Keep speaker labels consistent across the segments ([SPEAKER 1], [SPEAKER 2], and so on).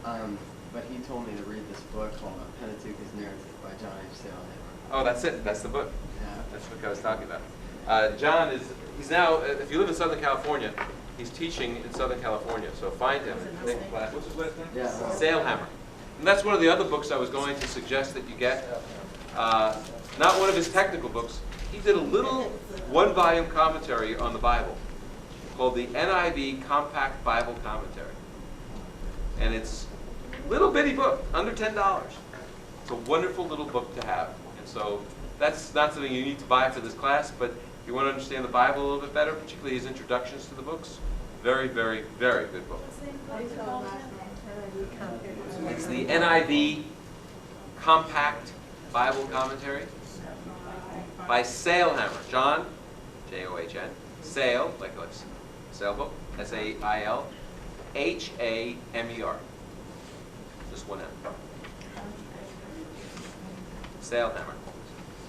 [SPEAKER 1] But he told me to read this book called Pentateuch's Narrative by John H. Sailhamer.
[SPEAKER 2] Oh, that's it. That's the book.
[SPEAKER 1] Yeah.
[SPEAKER 2] That's what I was talking about. John he's now, if you live in Southern California, he's teaching in Southern California. So find him and take a class. What's his last name?
[SPEAKER 1] Yeah.
[SPEAKER 2] Sailhamer. And that's one of the other books I was going to suggest that you get. Not one of his technical books. He did a little one-volume commentary on the Bible called the NIV Compact Bible Commentary. And it's a little bitty book, under $10. It's a wonderful little book to have. And so that's not something you need to buy for this class, but if you want to understand the Bible a little bit better, particularly his introductions to the books, very, very, very good book. It's the NIV Compact Bible Commentary by Sailhamer. John, John, Sail, like a sailboat, S-A-I-L, H-A-M-E-R. Just one M. Sailhamer.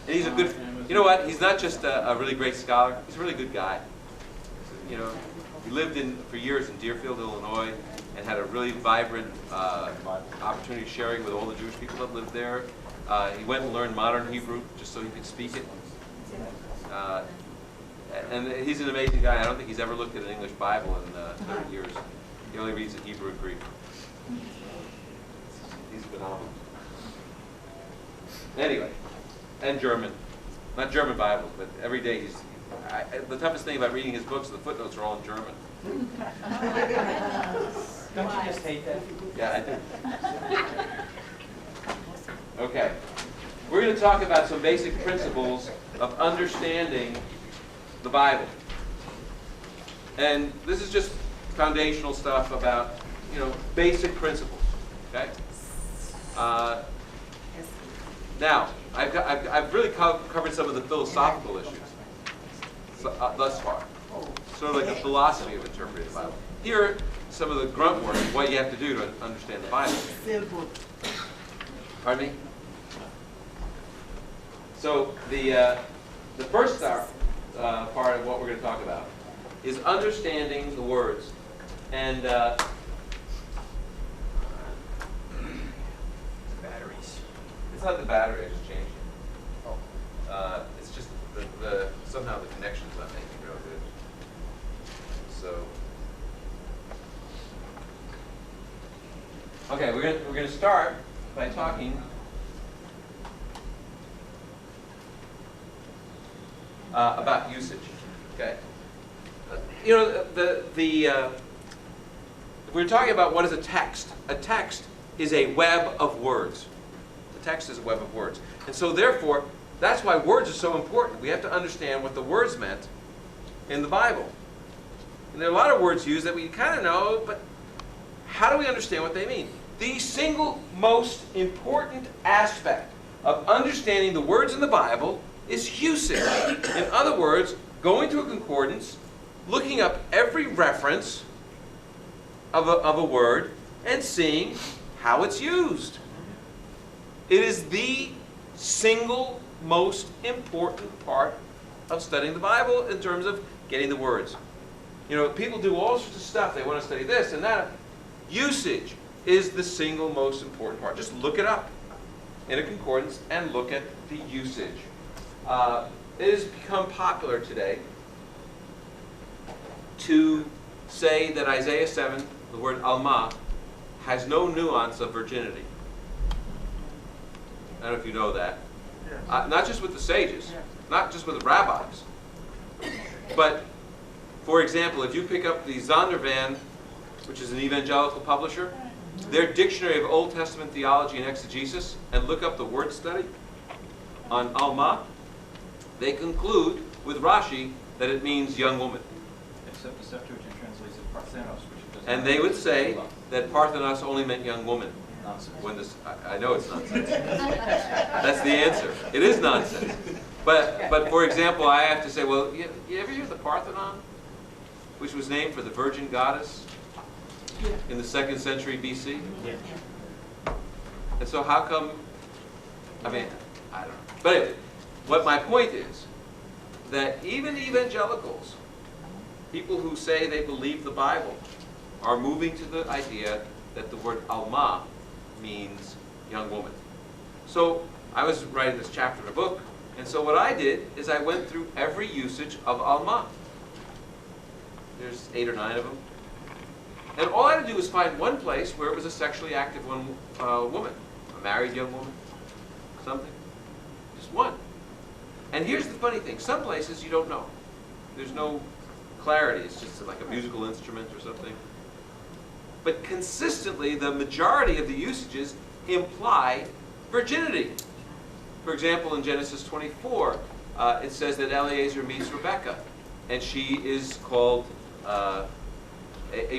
[SPEAKER 2] And he's a good, you know what, he's not just a really great scholar, he's a really good guy. You know, he lived for years in Deerfield, Illinois, and had a really vibrant opportunity sharing with all the Jewish people that lived there. He went and learned modern Hebrew just so he could speak it. And he's an amazing guy. I don't think he's ever looked at an English Bible in 30 years. He only reads in Hebrew and Greek. He's phenomenal. Anyway, and German. Not German Bibles, but every day the toughest thing about reading his books, the footnotes are all in German.
[SPEAKER 3] Don't you just hate that?
[SPEAKER 2] Yeah, I do. Okay. We're going to talk about some basic principles of understanding the Bible. And this is just foundational stuff about, basic principles. Okay? Now, I've really covered some of the philosophical issues thus far. Sort of like the philosophy of interpreting the Bible. Here are some of the grunt work of what you have to do to understand the Bible. Pardon me? So the first part of what we're going to talk about is understanding the words. And
[SPEAKER 3] Batteries.
[SPEAKER 2] it's not the battery, I just changed it. It's just somehow the connection's not making real good. So, okay, we're going to start by talking about usage. Okay, we're talking about what is a text. A text is a web of words. The text is a web of words, and so therefore, that's why words are so important. We have to understand what the words meant in the Bible. And there are a lot of words used that we kind of know, but how do we understand what they mean? The single most important aspect of understanding the words in the Bible is usage. In other words, going to a concordance, looking up every reference of a word, and seeing how it's used. It is the single most important part of studying the Bible in terms of getting the words. People do all sorts of stuff. They want to study this and that. Usage is the single most important part. Just look it up in a concordance and look at the usage. It has become popular today to say that Isaiah 7, the word alma, has no nuance of virginity. I don't know if you know that. Not just with the sages, not just with the rabbis, but, for example, if you pick up the Zondervan, which is an evangelical publisher, their Dictionary of Old Testament Theology and Exegesis, and look up the word study on Alma, they conclude with Rashi that it means young woman.
[SPEAKER 3] Except the Septuagint translates it Parthenos, which doesn't.
[SPEAKER 2] And they would say that Parthenos only meant young woman.
[SPEAKER 3] Nonsense.
[SPEAKER 2] I know it's nonsense. That's the answer. It is nonsense. But for example, I have to say, well, you ever hear of the Parthenon, which was named for the Virgin Goddess in the 2nd century BC?
[SPEAKER 3] Yeah.
[SPEAKER 2] And so how come, I don't know. But anyway, what my point is, that even evangelicals, people who say they believe the Bible, are moving to the idea that the word alma means young woman. So I was writing this chapter in a book, and so what I did is I went through every usage of alma. There's 8 or 9 of them. And all I had to do was find one place where it was a sexually active woman, a married young woman, something. Just one. And here's the funny thing. Some places you don't know. There's no clarity. It's just like a musical instrument or something. But consistently, the majority of the usages imply virginity. For example, in Genesis 24, it says that Eliezer meets Rebekah, and she is called a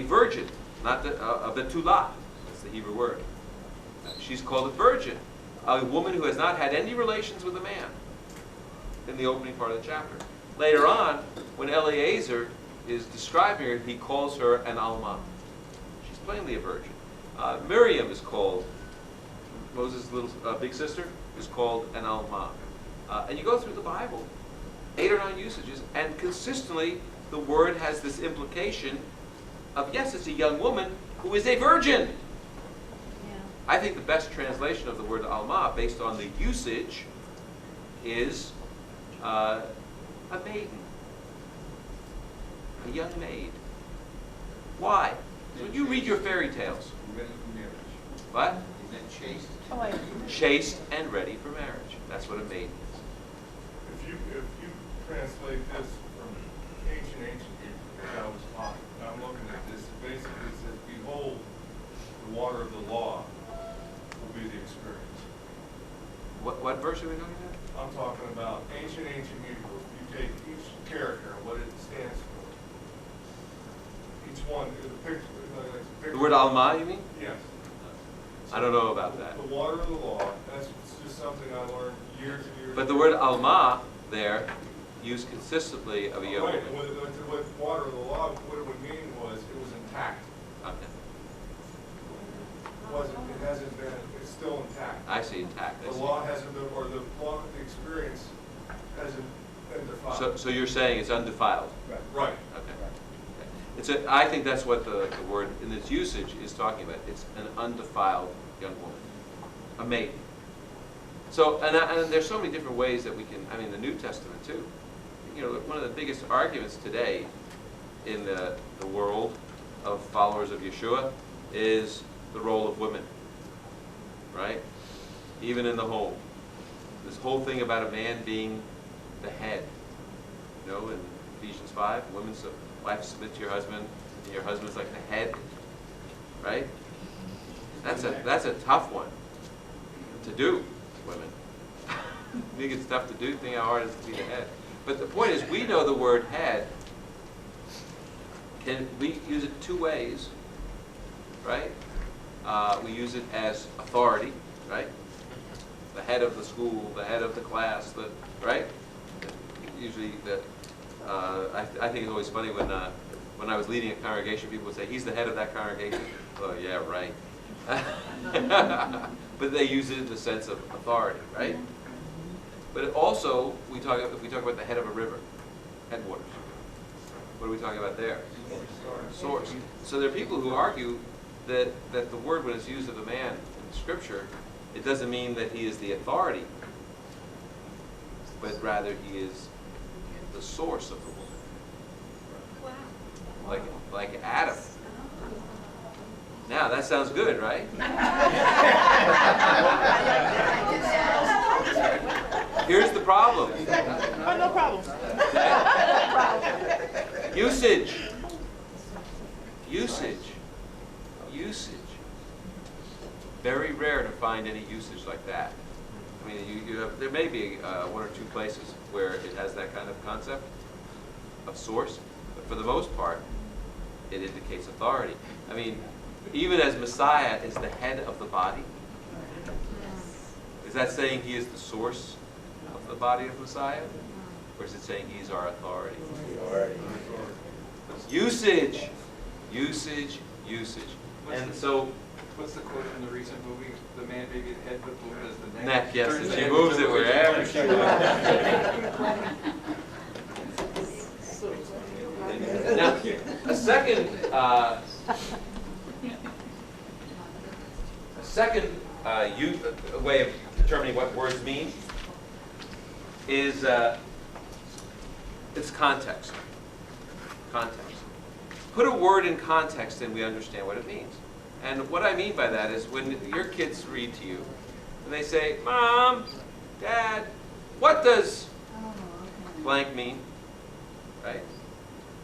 [SPEAKER 2] virgin, not a betulah. That's the Hebrew word. She's called a virgin, a woman who has not had any relations with a man, in the opening part of the chapter. Later on, when Eliezer is describing her, he calls her an alma. She's plainly a virgin. Miriam is called, Moses' little big sister, is called an alma. And you go through the Bible, 8 or 9 usages, and consistently the word has this implication of, yes, it's a young woman who is a virgin.
[SPEAKER 4] Yeah.
[SPEAKER 2] I think the best translation of the word alma, based on the usage, is a maiden, a young maid. Why? So when you read your fairy tales,
[SPEAKER 5] Ready for marriage.
[SPEAKER 2] what?
[SPEAKER 5] Is that chaste?
[SPEAKER 4] Oh, wait.
[SPEAKER 2] Chaste and ready for marriage. That's what a maiden is.
[SPEAKER 6] If you translate this from ancient Hebrew, which I was taught, and I'm looking at this, it basically says, behold, the water of the law will be the experience.
[SPEAKER 2] What verse are we talking about?
[SPEAKER 6] I'm talking about ancient Hebrew. You take each character and what it stands for. Each one is a picture. Like a picture.
[SPEAKER 2] The word alma, you mean?
[SPEAKER 6] Yes.
[SPEAKER 2] I don't know about that.
[SPEAKER 6] The water of the law, that's just something I learned years and years ago.
[SPEAKER 2] But the word alma there, used consistently of a young
[SPEAKER 6] Right,
[SPEAKER 2] woman.
[SPEAKER 6] with water of the law, what it would mean was it was intact.
[SPEAKER 2] Okay.
[SPEAKER 6] It hasn't been, it's still intact.
[SPEAKER 2] I see, intact. I
[SPEAKER 6] The
[SPEAKER 2] see.
[SPEAKER 6] law hasn't been, or the law, the experience hasn't been defiled.
[SPEAKER 2] So you're saying it's undefiled?
[SPEAKER 6] Right.
[SPEAKER 2] Okay. I think that's what the word in its usage is talking about. It's an undefiled young woman, a maiden. So, and there's so many different ways that we can, I mean, the New Testament too. You know, one of the biggest arguments today in the world of followers of Yeshua is the role of women, right? Even in the home. This whole thing about a man being the head. You know, in Ephesians 5, wives submit to your husband, and your husband's like the head, right? That's a tough one to do, women. You think it's tough to do? Think how hard it is to be the head. But the point is, we know the word head. We use it 2 ways, right? We use it as authority, right? The head of the school, the head of the class, right? Usually, I think it's always funny when I was leading a congregation, people would say, "He's the head of that congregation." Oh, yeah, right. But they use it in the sense of authority, right? But it also, if we talk about the head of a river, headwaters. What are we talking about there? Source. So there are people who argue that the word, when it's used of a man in Scripture, it doesn't mean that he is the authority, but rather he is the source of the woman.
[SPEAKER 4] Wow.
[SPEAKER 2] Like Adam. Now that sounds good, right? Here's the problem.
[SPEAKER 4] Oh, no problem.
[SPEAKER 2] Usage. Very rare to find any usage like that. I mean, there may be 1 or 2 places where it has that kind of concept of source, but for the most part, it indicates authority. I mean, even as Messiah is the head of the body, is that saying he is the source of the body of Messiah? Or is it saying he's our authority? Usage. And so,
[SPEAKER 3] What's the quote from the recent movie? The man may be the head, but the woman is the neck.
[SPEAKER 2] neck, yes,
[SPEAKER 3] Turns
[SPEAKER 2] and
[SPEAKER 3] the
[SPEAKER 2] she
[SPEAKER 3] head
[SPEAKER 2] moves
[SPEAKER 3] the
[SPEAKER 2] it
[SPEAKER 3] way
[SPEAKER 2] wherever
[SPEAKER 3] she
[SPEAKER 2] she wants. Now, a second second way of determining what words mean is its context. Context. Put a word in context and we understand what it means. And what I mean by that is when your kids read to you and they say, Mom, Dad, what does blank mean? Right?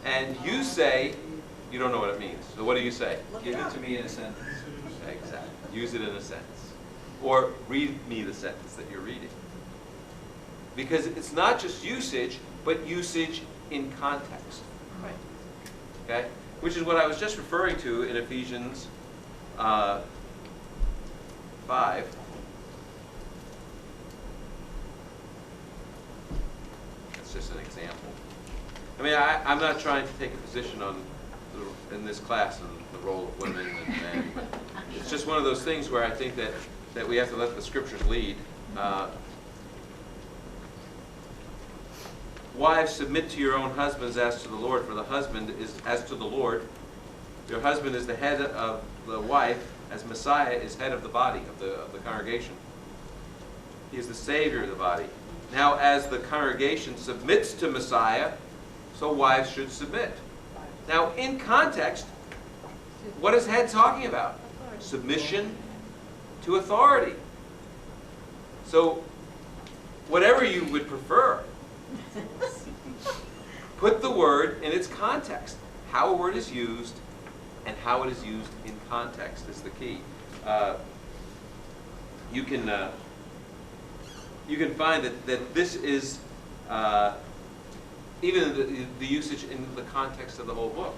[SPEAKER 2] And you say, you don't know what it means. So what do you say?
[SPEAKER 3] Give it to me in a sentence.
[SPEAKER 2] Exactly. Use it in a sentence. Or read me the sentence that you're reading. Because it's not just usage, but usage in context.
[SPEAKER 4] Right.
[SPEAKER 2] Okay? Which is what I was just referring to in Ephesians 5. That's just an example. I mean, I'm not trying to take a position on in this class on the role of women and men, but it's just one of those things where I think that we have to let the scriptures lead. Wives, submit to your own husbands as to the Lord, for the husband is as to the Lord. Your husband is the head of the wife, as Messiah is head of the body, of the congregation. He is the Savior of the body. Now, as the congregation submits to Messiah, so wives should submit. Now, in context, what is head talking about? Submission to authority. So, whatever you would prefer, put the word in its context. How a word is used and how it is used in context is the key. You can find that this is even the usage in the context of the whole book.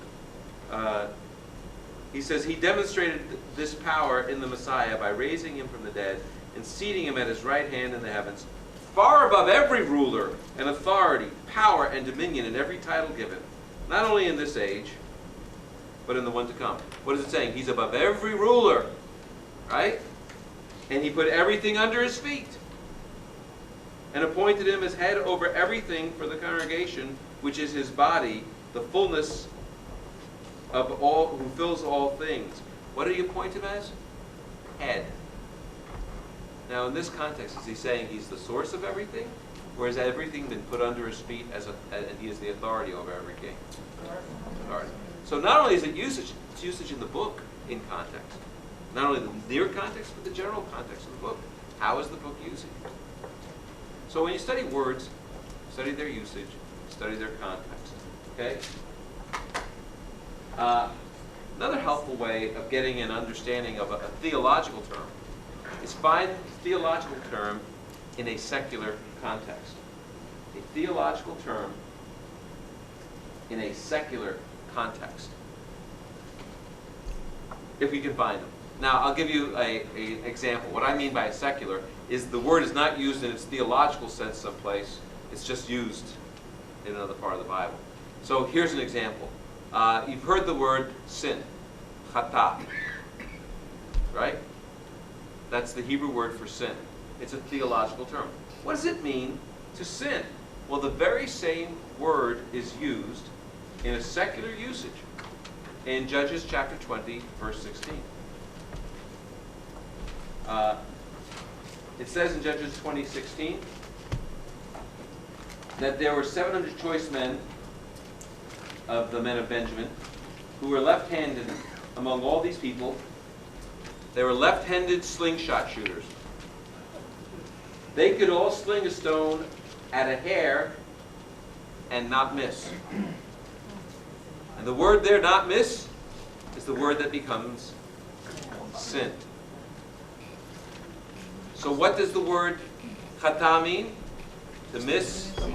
[SPEAKER 2] He says, he demonstrated this power in the Messiah by raising him from the dead and seating him at his right hand in the heavens, far above every ruler and authority, power and dominion, and every title given, not only in this age, but in the one to come. What is it saying? He's above every ruler, right? And he put everything under his feet and appointed him as head over everything for the congregation, which is his body, the fullness of all, who fills all things. What do you appoint him as? Head. Now, in this context, is he saying he's the source of everything? Or has everything been put under his feet and he is the authority over every king? Authority. So not only is it usage, it's usage in the book in context. Not only the near context, but the general context of the book. How is the book using it? So when you study words, study their usage, study their context. Okay? Another helpful way of getting an understanding of a theological term is find the theological term in a secular context. A theological term in a secular context. If we can find them. Now, I'll give you an example. What I mean by secular is the word is not used in its theological sense someplace. It's just used in another part of the Bible. So here's an example. You've heard the word sin, chata, right? That's the Hebrew word for sin. It's a theological term. What does it mean to sin? Well, the very same word is used in a secular usage in Judges chapter 20, verse 16. It says in Judges 20:16 that there were 700 choice men of the men of Benjamin who were left-handed among all these people. They were left-handed slingshot shooters. They could all sling a stone at a hair and not miss. And the word there, not miss, is the word that becomes sin. So what does the word chata mean? To miss the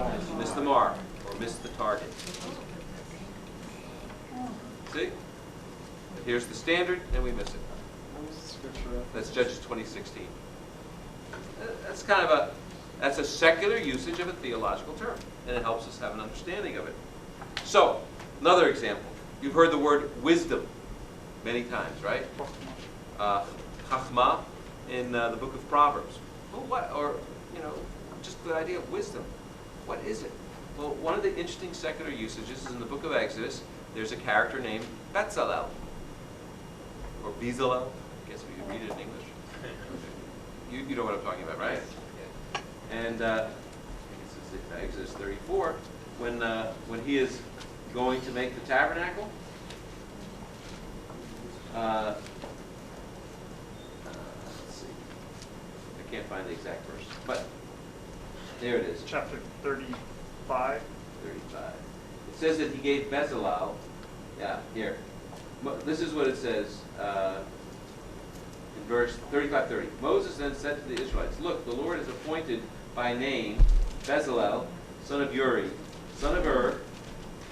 [SPEAKER 2] mark, or miss the target. See? Here's the standard, and we miss it. That's Judges 20:16. That's kind of that's a secular usage of a theological term, and it helps us have an understanding of it. So, another example. You've heard the word wisdom many times, right? Chachma in the book of Proverbs. Well, what, or, just the idea of wisdom. What is it? Well, one of the interesting secular usages is in the book of Exodus. There's a character named Bezalel, or Bezalel, I guess we could read it in English. You know what I'm talking about, right? And it's Exodus 34, when he is going to make the tabernacle. Let's see. I can't find the exact verse, but there it is.
[SPEAKER 5] Chapter 35.
[SPEAKER 2] 35. It says that he gave Bezalel. Yeah, here. This is what it says in verse 35:30. Moses then said to the Israelites, "Look, the Lord has appointed by name Bezalel, son of Uri, son of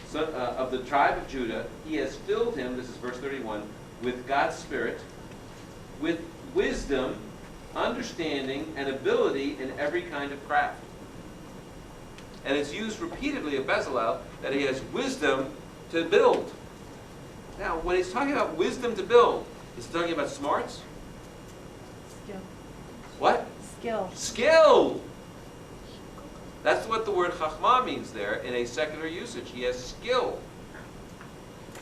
[SPEAKER 2] son of the tribe of Judah. He has filled him," this is verse 31, "with God's Spirit, with wisdom, understanding, and ability in every kind of craft." And it's used repeatedly of Bezalel that he has wisdom to build. Now, when he's talking about wisdom to build, is he talking about smarts?
[SPEAKER 4] Skill.
[SPEAKER 2] What?
[SPEAKER 4] Skill.
[SPEAKER 2] Skill! That's what the word chachma means there in a secular usage. He has skill.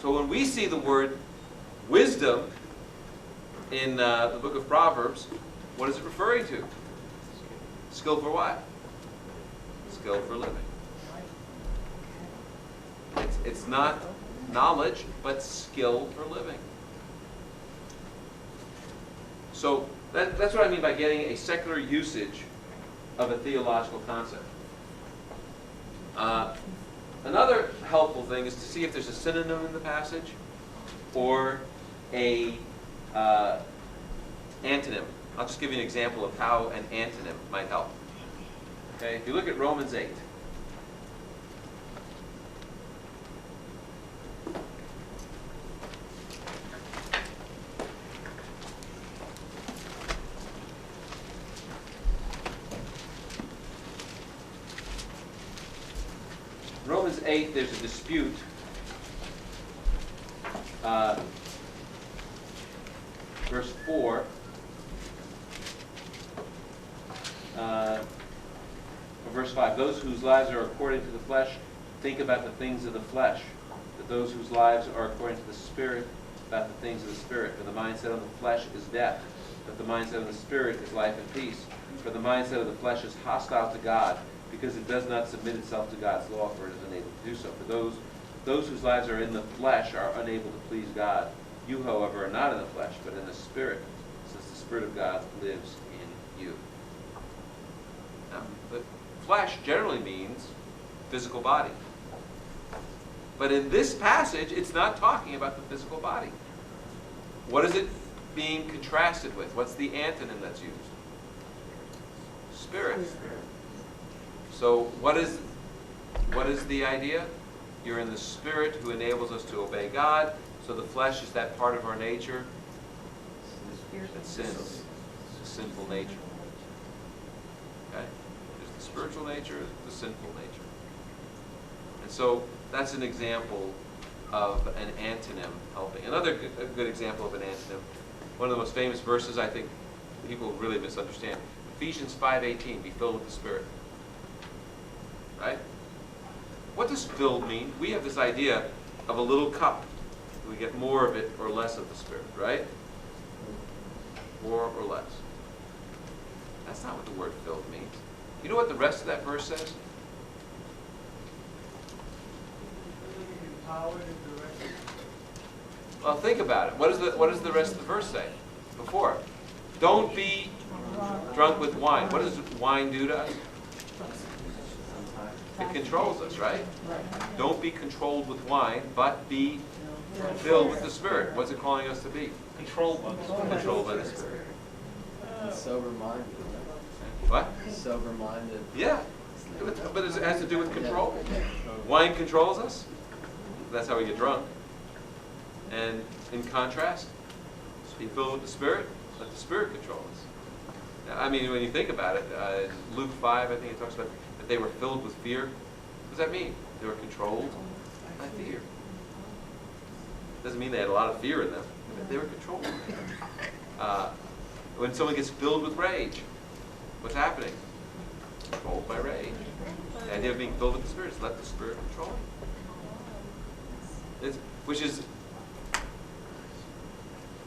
[SPEAKER 2] So when we see the word wisdom in the book of Proverbs, what is it referring to? Skill for what? Skill for living. It's not knowledge, but skill for living. So that's what I mean by getting a secular usage of a theological concept. Another helpful thing is to see if there's a synonym in the passage or a antonym. I'll just give you an example of how an antonym might help. Okay, if you look at Romans 8. Romans 8, there's a dispute. Verse 4. Verse 5, those whose lives are according to the flesh think about the things of the flesh, but those whose lives are according to the Spirit about the things of the Spirit. For the mindset of the flesh is death, but the mindset of the Spirit is life and peace. For the mindset of the flesh is hostile to God, because it does not submit itself to God's law, for it is unable to do so. For those whose lives are in the flesh are unable to please God. You, however, are not in the flesh, but in the Spirit, since the Spirit of God lives in you. Now, the flesh generally means physical body. But in this passage, it's not talking about the physical body. What is it being contrasted with? What's the antonym that's used? Spirit. So what is the idea? You're in the Spirit who enables us to obey God. So the flesh is that part of our nature that sins, the sinful nature. Okay? There's the spiritual nature, the sinful nature. And so that's an example of an antonym helping. Another good example of an antonym, one of the most famous verses I think people really misunderstand. Ephesians 5:18, be filled with the Spirit. Right? What does filled mean? We have this idea of a little cup. We get more of it or less of the Spirit, right? More or less. That's not what the word filled means. You know what the rest of that verse says? Well, think about it. What does the rest of the verse say? Before. Don't be drunk with wine. What does wine do to us? It controls us, right? Don't be controlled with wine, but be filled with the Spirit. What's it calling us to be?
[SPEAKER 5] Controlled by the Spirit.
[SPEAKER 2] Controlled by the Spirit.
[SPEAKER 1] Sober-minded.
[SPEAKER 2] What?
[SPEAKER 1] Sober-minded.
[SPEAKER 2] Yeah. But it has to do with control. Wine controls us. That's how we get drunk. And in contrast, be filled with the Spirit. Let the Spirit control us. Now, I mean, when you think about it, Luke 5, I think it talks about that they were filled with fear. What does that mean? They were controlled by fear. Doesn't mean they had a lot of fear in them. They were controlled. When someone gets filled with rage, what's happening? Controlled by rage. The idea of being filled with the Spirit is let the Spirit control you. Which is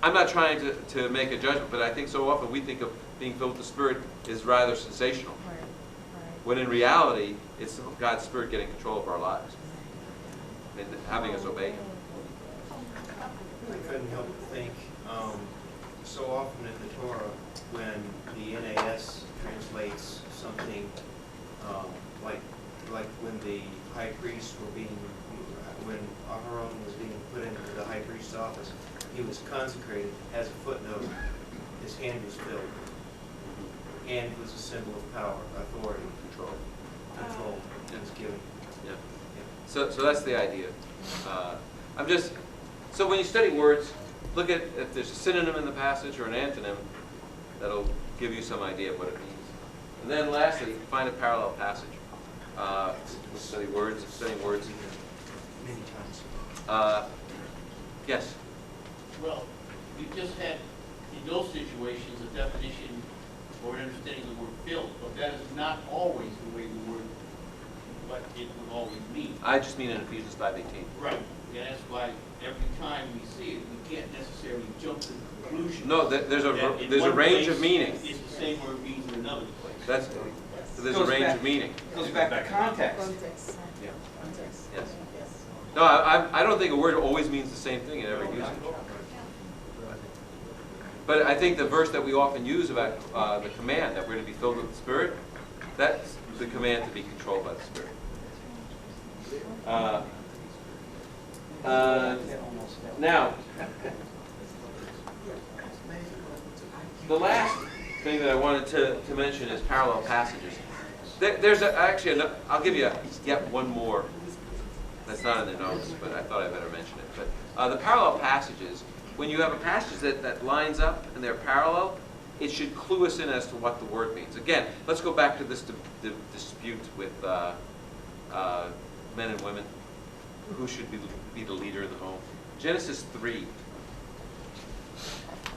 [SPEAKER 2] I'm not trying to make a judgment, but I think so often we think of being filled with the Spirit is rather sensational.
[SPEAKER 4] Right, right.
[SPEAKER 2] When in reality, it's God's Spirit getting control of our lives and having us obey Him.
[SPEAKER 7] I couldn't help but think, so often in the Torah, when the NAS translates something like when the high priests were when Aharon was being put into the high priest's office, he was consecrated. As a footnote, his hand was filled. Hand was a symbol of power, authority, control that was given.
[SPEAKER 2] Yeah. So that's the idea. So when you study words, look at if there's a synonym in the passage or an antonym, that'll give you some idea of what it means. And then lastly, find a parallel passage. Studying words.
[SPEAKER 7] Many times.
[SPEAKER 2] Yes.
[SPEAKER 8] Well, you just had, in those situations, a definition or an understanding of the word filled, but that is not always the way the word, what it would always mean.
[SPEAKER 2] I just mean in Ephesians 5:18.
[SPEAKER 8] Right. And that's why every time we see it, we can't necessarily jump to the conclusion.
[SPEAKER 2] No, there's
[SPEAKER 8] that in
[SPEAKER 2] a
[SPEAKER 8] one
[SPEAKER 2] range
[SPEAKER 8] place
[SPEAKER 2] of meaning.
[SPEAKER 8] It's the same word means in another place.
[SPEAKER 2] There's a range of meaning.
[SPEAKER 3] Goes back to context.
[SPEAKER 4] Context.
[SPEAKER 2] Yeah.
[SPEAKER 4] Context.
[SPEAKER 2] Yes.
[SPEAKER 4] Yes.
[SPEAKER 2] No, I don't think a word always means the same thing in every usage. But I think the verse that we often use about the command that we're to be filled with the Spirit, that's the command to be controlled by the Spirit. Now, the last thing that I wanted to mention is parallel passages. There's I'll give you yet one more that's not in the notes, but I thought I better mention it. But the parallel passages, when you have a passage that lines up and they're parallel, it should clue us in as to what the word means. Again, let's go back to this dispute with men and women. Who should be the leader in the home? Genesis 3.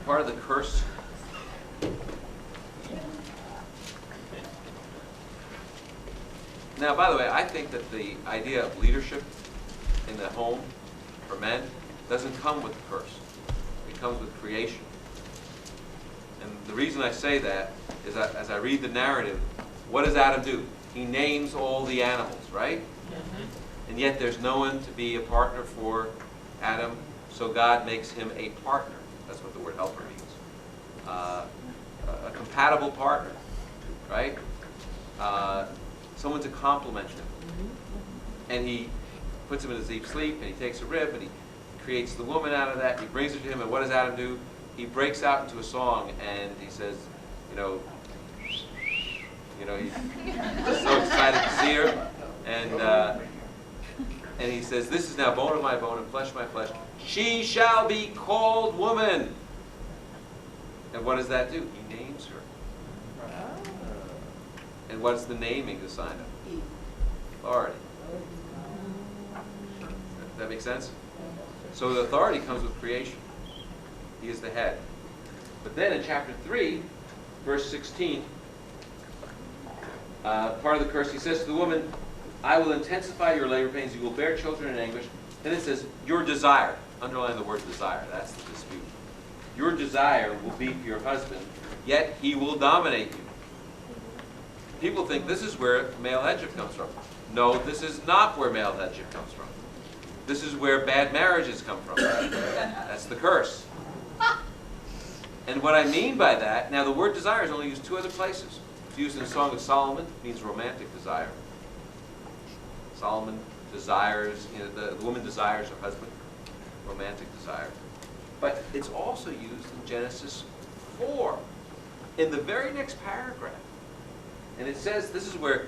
[SPEAKER 2] Part of the curse. Now, by the way, I think that the idea of leadership in the home for men doesn't come with the curse. It comes with creation. And the reason I say that is that as I read the narrative, what does Adam do? He names all the animals, right? And yet there's no one to be a partner for Adam, so God makes him a partner. That's what the word helper means. A compatible partner, right? Someone to complement him. And he puts him in a deep sleep, and he takes a rib, and he creates the woman out of that. He brings her to him, and what does Adam do? He breaks out into a song, and he says, he's so excited to see her, and he says, "This is now bone of my bone and flesh of my flesh. She shall be called woman." And what does that do? He names her. And what's the naming the sign of? Authority. Does that make sense? So the authority comes with creation. He is the head. But then in chapter 3, verse 16, part of the curse, he says to the woman, "I will intensify your labor pains. You will bear children in anguish." Then it says, "Your desire." Underline the word desire. That's the dispute. "Your desire will be for your husband, yet he will dominate you." People think this is where male headship comes from. No, this is not where male headship comes from. This is where bad marriages come from. That's the curse. And what I mean by that, now the word desire is only used 2 other places. It's used in the Song of Solomon, it means romantic desire. Solomon desires, the woman desires her husband, romantic desire. But it's also used in Genesis 4, in the very next paragraph. And it says, this is where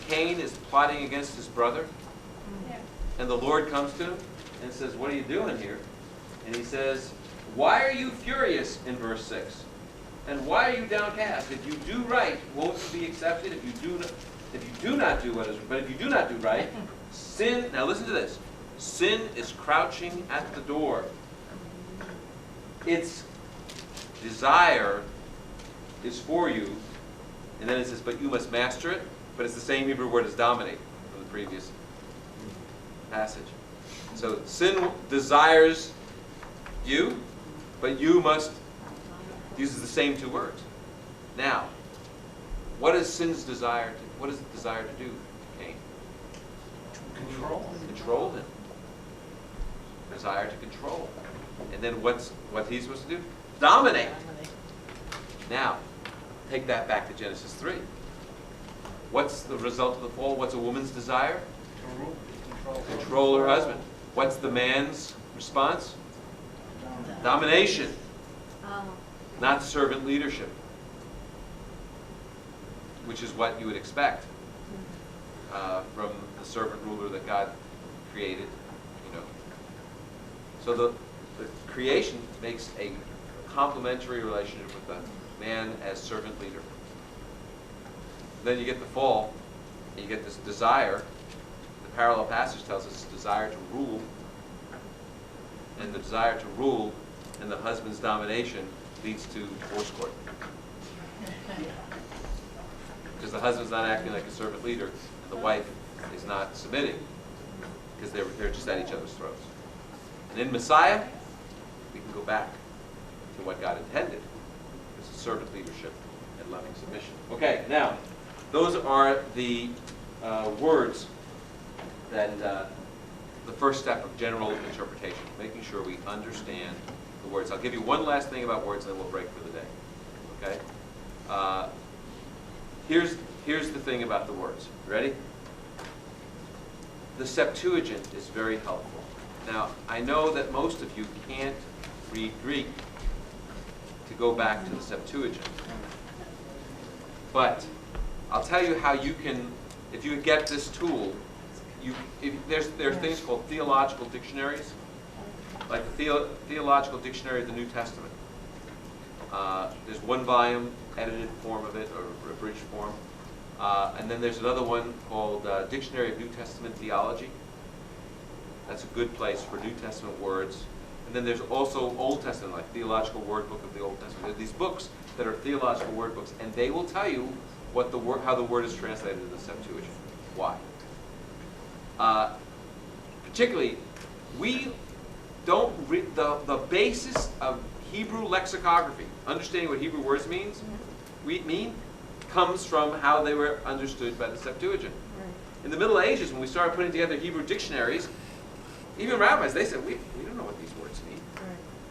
[SPEAKER 2] Cain is plotting against his brother. And the Lord comes to him and says, "What are you doing here?" And he says, "Why are you furious?" in verse 6. "And why are you downcast? If you do right, won't you be accepted? If you do not do what is right, but if you do not do right, sin," now listen to this, "sin is crouching at the door. Its desire is for you." And then it says, "But you must master it." But it's the same Hebrew word as dominate from the previous passage. So sin desires You, but you must, uses the same two words. Now, what is sin's desire to, what does it desire to do, Cain? Control him. Desire to control. And then what he's supposed to do? Dominate. Now, take that back to Genesis 3. What's the result of the fall? What's a woman's desire?
[SPEAKER 3] To rule,
[SPEAKER 2] Control her husband. What's the man's response? Domination, not servant leadership, which is what you would expect from the servant ruler that God created. You know, so the creation makes a complementary relationship with the man as servant leader. Then you get the fall, and you get this desire. The parallel passage tells us desire to rule, and the desire to rule and the husband's domination leads to divorce court. Because the husband's not acting like a servant leader, and the wife is not submitting, because they're just at each other's throats. And in Messiah, we can go back to what God intended. It's a servant leadership and loving submission. Okay, now, those are the words that the first step of general interpretation, making sure we understand the words. I'll give you one last thing about words, and then we'll break for the day. Okay? Here's the thing about the words. Ready? The Septuagint is very helpful. Now, I know that most of you can't read Greek to go back to the Septuagint. But I'll tell you how you can, if you get this tool, there are things called theological dictionaries, like the Theological Dictionary of the New Testament. There's one volume, edited form of it, or abridged form. And then there's another one called Dictionary of New Testament Theology. That's a good place for New Testament words. And then there's also Old Testament, like Theological Word Book of the Old Testament. There are these books that are theological word books, and they will tell you what the word, how the word is translated in the Septuagint. Why? Particularly, we don't read the basis of Hebrew lexicography, understanding what Hebrew words mean, comes from how they were understood by the Septuagint. In the Middle Ages, when we started putting together Hebrew dictionaries, even rabbis, they said, we don't know what these words mean.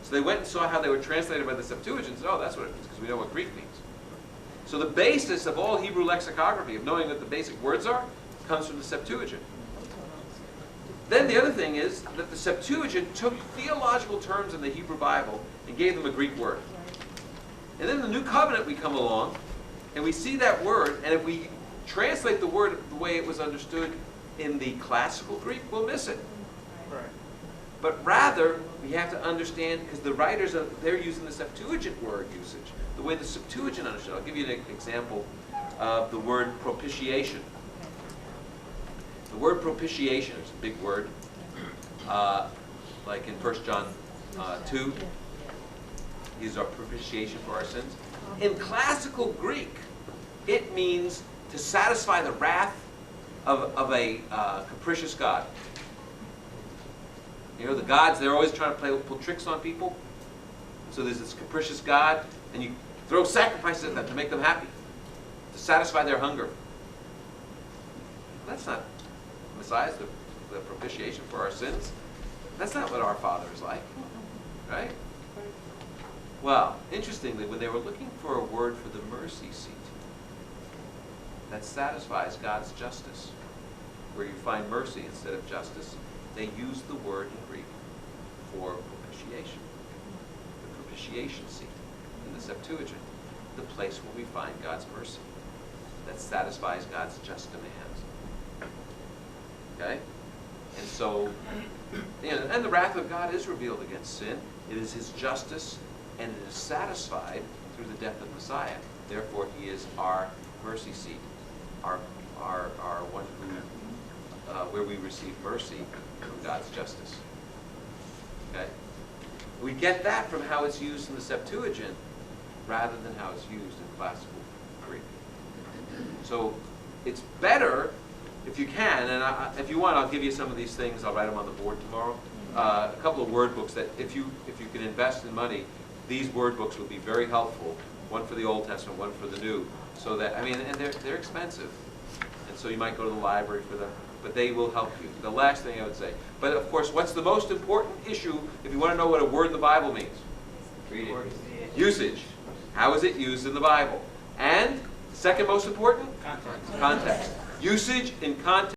[SPEAKER 2] So they went and saw how they were translated by the Septuagint and said, oh, that's what it means, because we know what Greek means. So the basis of all Hebrew lexicography, of knowing what the basic words are, comes from the Septuagint. Then the other thing is that the Septuagint took theological terms in the Hebrew Bible and gave them a Greek word. And then in the New Covenant we come along, and we see that word, and if we translate the word the way it was understood in the classical Greek, we'll miss it.
[SPEAKER 5] Right.
[SPEAKER 2] But rather, we have to understand, because the writers, they're using the Septuagint word usage, the way the Septuagint understood. I'll give you an example of the word propitiation. The word propitiation is a big word, like in 1 John 2, is our propitiation for our sins. In classical Greek, it means to satisfy the wrath of a capricious god. You know, the gods, they're always trying to pull tricks on people. So there's this capricious god, and you throw sacrifices at them to make them happy, to satisfy their hunger. That's not Messiah's the propitiation for our sins. That's not what our Father is like, right? Well, interestingly, when they were looking for a word for the mercy seat that satisfies God's justice, where you find mercy instead of justice, they used the word in Greek for propitiation. The propitiation seat in the Septuagint, the place where we find God's mercy that satisfies God's just demands. Okay? And so, and the wrath of God is revealed against sin. It is His justice, and it is satisfied through the death of Messiah. Therefore, He is our mercy seat, our one who, where we receive mercy from God's justice. Okay? We get that from how it's used in the Septuagint, rather than how it's used in classical Greek. So, it's better if you can, and if you want, I'll give you some of these things. I'll write them on the board tomorrow. a couple of word books that if you can invest in money, these word books would be very helpful. One for the Old Testament, one for the New. So that, I mean, and they're expensive. And so you might go to the library for them, but they will help you. The last thing I would say. But of course, what's the most important issue if you want to know what a word in the Bible means?
[SPEAKER 1] Read it.
[SPEAKER 2] Usage. How is it used in the Bible? And second most important?
[SPEAKER 8] Context.
[SPEAKER 2] Context. Usage in context.